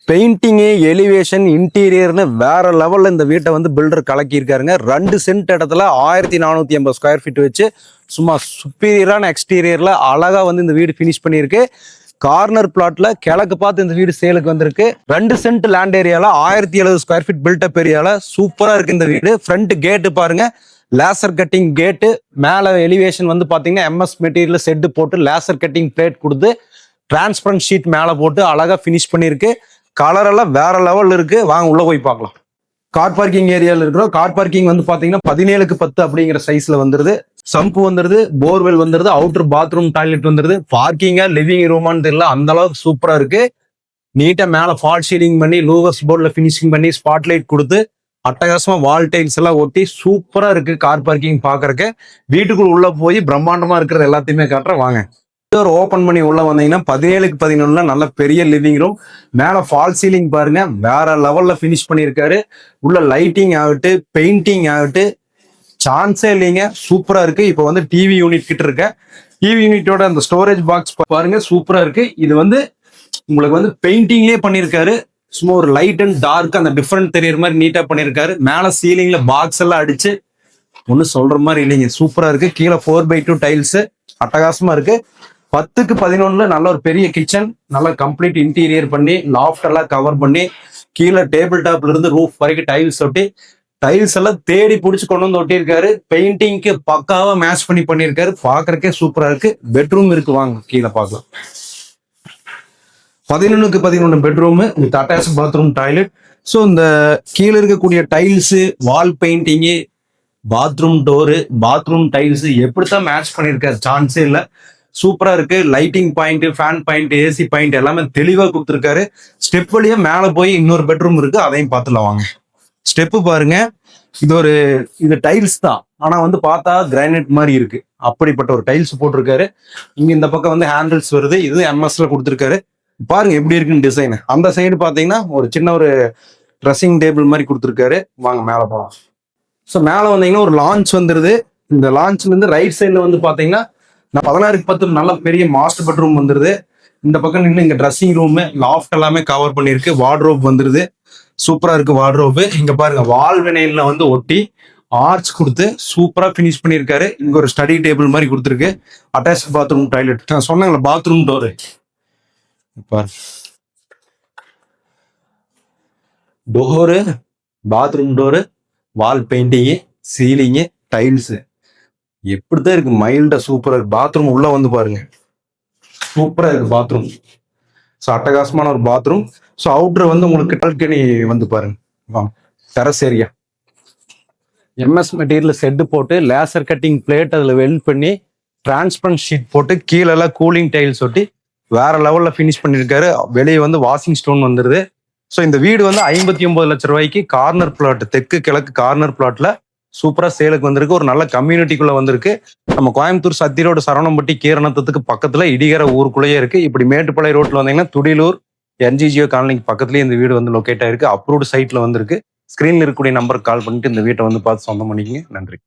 Painting elevation இன்டீரியர்னு வேற லெவல்ல இந்த வீட்டை வந்து பில்டர் கலக்கியிருக்காருங்க. 2 சென்ட் இடத்துல 1450 ஸ்கொயர் ஃபீட் வச்சு சும்மா சுப்பீரியரான எக்ஸ்டீரியர்ல அழகா வந்து இந்த வீடு ஃபினிஷ் பண்ணியிருக்கு. கார்னர் பிளாட்ல கிழக்கு பார்த்து இந்த வீடு சேலுக்கு வந்திருக்கு. 2 சென்ட் லேண்ட் ஏரியால 1070 ஸ்கொயர் ஃபீட் பில்டப் ஏரியால சூப்பரா இருக்கு இந்த வீடு. ஃப்ரண்ட் கேட்டு பாருங்க, லேசர் கட்டிங் கேட்டு. மேல எலிவேஷன் வந்து பாத்தீங்கன்னா எம்எஸ் மெட்டீரியல் செட்டு போட்டு லேசர் கட்டிங் பிளேட் கொடுத்து டிரான்ஸ்பரண்ட் ஷீட் மேல போட்டு அழகா ஃபினிஷ் பண்ணிருக்கு. கலர் எல்லாம் வேற லெவல் இருக்கு. வாங்க உள்ள போய் பார்க்கலாம். கார் பார்க்கிங் ஏரியால இருக்கிறோம். கார் பார்க்கிங் வந்து பாத்தீங்கன்னா 17க்கு 10 அப்படிங்கிற சைஸ்ல வந்துருது. சம்பு வந்துருது, போர்வெல் வந்துருது, அவுட்டர் பாத்ரூம் டாய்லெட் வந்துருது. பார்க்கிங்கா லிவிங் ரூமான்னு தெரியல, அந்த அளவுக்கு சூப்பரா இருக்கு. நீட்டா மேல ஃபால் ஷீலிங் பண்ணி லூவர்ஸ் போர்ட்ல பினிஷிங் பண்ணி ஸ்பாட்லைட் கொடுத்து அட்டகாசமா வால் டைல்ஸ் எல்லாம் ஒட்டி சூப்பரா இருக்கு. கார் பார்க்கிங் பாக்குறக்கு வீட்டுக்குள்ள உள்ள போய் பிரம்மாண்டமா இருக்கிறது எல்லாத்தையுமே காட்டுறேன் வாங்க. டோர் ஓபன் பண்ணி உள்ள வந்தீங்கன்னா 17க்கு 11 நல்ல பெரிய லிவிங் ரூம். மேல ஃபால் சீலிங் பாருங்க, வேற லெவல்ல பினிஷ் பண்ணியிருக்காரு. உள்ள லைட்டிங் ஆகட்டு பெயிண்டிங் ஆகட்டு சான்ஸே இல்லைங்க, சூப்பரா இருக்கு. இப்போ வந்து டிவி யூனிட் கிட்ட இருக்க. டிவி யூனிட்டோட அந்த ஸ்டோரேஜ் பாக்ஸ் பாருங்க, சூப்பரா இருக்கு. இது வந்து உங்களுக்கு வந்து பெயிண்டிங்லேயே பண்ணியிருக்காரு. சும்மா ஒரு லைட் அண்ட் டார்க் அந்த டிஃப்ரெண்ட் தெரியற மாதிரி நீட்டா பண்ணியிருக்காரு. மேல சீலிங்ல பாக்ஸ் எல்லாம் அடிச்சு ஒன்னும் சொல்ற மாதிரி இல்லைங்க, சூப்பரா இருக்கு. கீழே 4x2 டைல்ஸ் அட்டகாசமா இருக்கு. 10க்கு 11 நல்ல ஒரு பெரிய கிச்சன், நல்ல கம்ப்ளீட் இன்டீரியர் பண்ணி லாஃப்ட் எல்லாம் கவர் பண்ணி கீழே டேபிள் டாப்ல இருந்து ரூஃப் வரைக்கும் டைல்ஸ் ஒட்டி டைல்ஸ் எல்லாம் தேடி பிடிச்சி கொண்டு வந்து ஒட்டியிருக்காரு. பெயிண்டிங்க்கு பக்காவா மேட்ச் பண்ணி பண்ணியிருக்காரு. பாக்குறக்கே சூப்பரா இருக்கு. பெட்ரூம் இருக்கு, வாங்க கீழே பார்க்கலாம். 11க்கு 11 bedroom with attach bathroom toilet. So இந்த கீழே இருக்கக்கூடிய tiles, wall painting, bathroom door, bathroom tiles எப்படித்தான் மேட்ச் பண்ணியிருக்காரு, சான்ஸே இல்லை. சூப்பரா இருக்கு. Lighting point, fan point, AC point எல்லாமே தெளிவா கொடுத்துருக்காரு. ஸ்டெப் வழியா மேல போய் இன்னொரு பெட்ரூம் இருக்கு, அதையும் பார்த்துலாம் வாங்க. ஸ்டெப்பு பாருங்க, இது டைல்ஸ் தான், ஆனா வந்து பார்த்தா கிரானைட் மாதிரி இருக்கு. அப்படிப்பட்ட ஒரு டைல்ஸ் போட்டிருக்காரு. இங்க இந்த பக்கம் வந்து ஹேண்டில்ஸ் வருது, இது எம்எஸ்ல கொடுத்துருக்காரு. பாருங்க எப்படி இருக்குன்னு டிசைன். அந்த சைடு பாத்தீங்கன்னா ஒரு சின்ன ஒரு ட்ரெஸ்ஸிங் டேபிள் மாதிரி கொடுத்துருக்காரு. வாங்க மேல போகலாம். ஸோ மேல வந்தீங்கன்னா ஒரு லான்ச் வந்துருது. இந்த லான்ச்ல இருந்து ரைட் சைட்ல வந்து பாத்தீங்கன்னா 16க்கு 10 நல்ல பெரிய மாஸ்டர் பெட்ரூம் வந்துருது. இந்த பக்கம் நின்று இங்க ட்ரெஸ்ஸிங் ரூம், லாஃப்ட் எல்லாமே கவர் பண்ணிருக்கு. வார்ட்ரோப் வந்துருது, சூப்பரா இருக்கு வார்ட்ரோப். இங்க பாருங்க வால் வினைல்ல வந்து ஒட்டி ஆர்ச் கொடுத்து சூப்பரா பினிஷ் பண்ணிருக்காரு. இங்க ஒரு ஸ்டடி டேபிள் மாதிரி கொடுத்துருக்கு. அட்டாச் பாத்ரூம் டாய்லெட் சொன்னாங்களே, bathroom door door, bathroom door, wall painting, ceiling, tiles எப்படிதான் இருக்கு, மைல்டா சூப்பரா இருக்கு. பாத்ரூம் உள்ள வந்து பாருங்க, சூப்பரா இருக்கு பாத்ரூம். ஸோ அட்டகாசமான ஒரு பாத்ரூம். ஸோ அவுட்டர் வந்து உங்களுக்கு பால்கனி வந்து பாருங்க, வாங்க terrace area. MS material set போட்டு லேசர் கட்டிங் பிளேட் அதில் வெல்ட் பண்ணி டிரான்ஸ்பரண்ட் ஷீட் போட்டு கீழெல்லாம் கூலிங் டைல்ஸ் ஒட்டி வேற லெவல்ல ஃபினிஷ் பண்ணியிருக்காரு. வெளியே வந்து வாஷிங் ஸ்டோன் வந்துருது. ஸோ இந்த வீடு வந்து 59 லட்சம் ரூபாய்க்கு கார்னர் பிளாட், தெற்கு கிழக்கு கார்னர் பிளாட்ல சூப்பரா சேலுக்கு வந்திருக்கு. ஒரு நல்ல கம்யூனிட்டிக்குள்ள வந்திருக்கு. நம்ம கோயம்புத்தூர் சத்தி ரோடு, சரவணம்பட்டி, கீரணத்துக்கு பக்கத்துல இடிகர ஊருக்குள்ளேயே இருக்கு. இப்படி மேட்டுப்பாளைய ரோட்ல வந்தீங்கன்னா துடிலூர் என்ஜிஜிஓ காலனிக்கு பக்கத்துலயே இந்த வீடு வந்து லொக்கேட் ஆயிருக்கு. அப்ரூவ்டு சைட்ல வந்திருக்கு. ஸ்கிரீன்ல இருக்கக்கூடிய நம்பருக்கு கால் பண்ணிட்டு இந்த வீட்டை வந்து பார்த்து சொந்தம் பண்ணிக்கங்க. நன்றி.